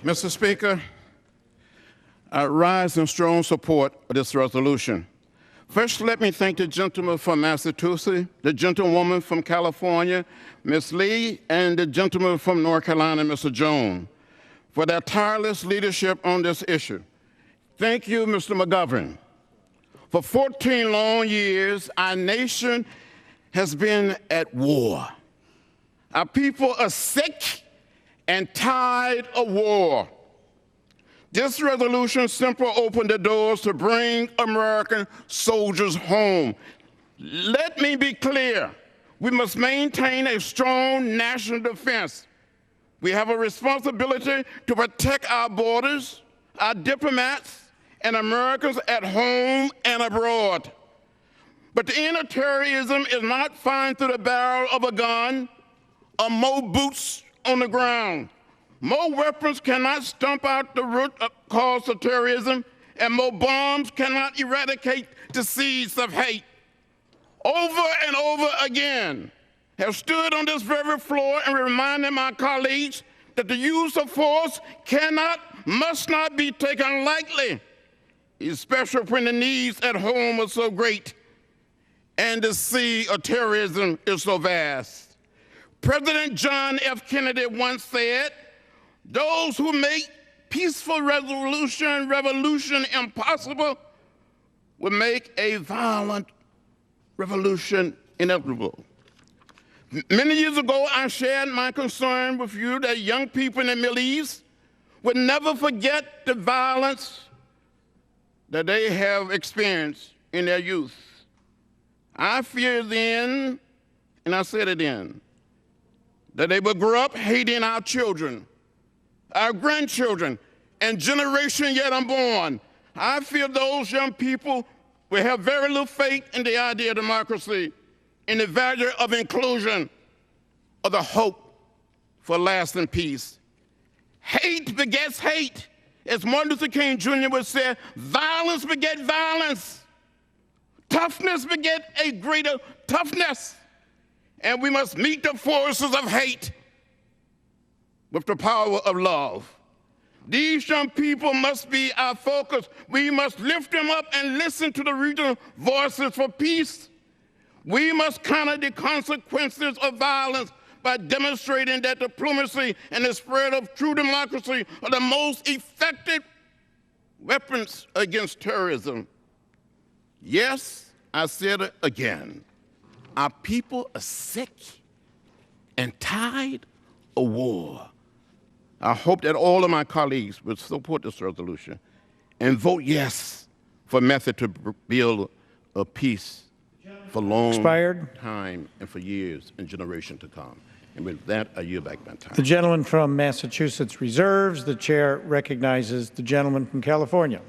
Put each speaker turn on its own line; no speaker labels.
Mr. Speaker, I rise in strong support of this resolution. First, let me thank the gentleman from Massachusetts, the gentlewoman from California, Ms. Lee, and the gentleman from North Carolina, Mr. Jones, for their tireless leadership on this issue. Thank you, Mr. McGovern. For 14 long years, our nation has been at war. Our people are sick and tired of war. This resolution simply opened the doors to bring American soldiers home. Let me be clear. We must maintain a strong national defense. We have a responsibility to protect our borders, our diplomats, and Americans at home and abroad. But the end of terrorism is not found through the barrel of a gun or more boots on the ground. More weapons cannot stomp out the root cause of terrorism, and more bombs cannot eradicate the seeds of hate. Over and over again, have stood on this very floor and reminded my colleagues that the use of force must not be taken lightly, especially when the needs at home are so great and the sea of terrorism is so vast. President John F. Kennedy once said, "Those who make peaceful revolution impossible will make a violent revolution inevitable." Many years ago, I shared my concern with you that young people in the Middle East would never forget the violence that they have experienced in their youth. I feared then, and I said it then, that they would grow up hating our children, our grandchildren, and generation yet unborn. I fear those young people will have very little faith in the idea of democracy, in the value of inclusion, or the hope for lasting peace. Hate begets hate. As Martin Luther King Jr. would say, violence begets violence. Toughness begets a greater toughness. And we must meet the forces of hate with the power of love. These young people must be our focus. We must lift them up and listen to the regional voices for peace. We must counter the consequences of violence by demonstrating that diplomacy and the spread of true democracy are the most effective weapons against terrorism. Yes, I said it again. Our people are sick and tired of war. I hope that all of my colleagues will support this resolution and vote yes for a method to build a peace for long time and for years and generations to come. And with that, I yield back my time.
The gentleman from Massachusetts reserves. The chair recognizes the gentleman from California.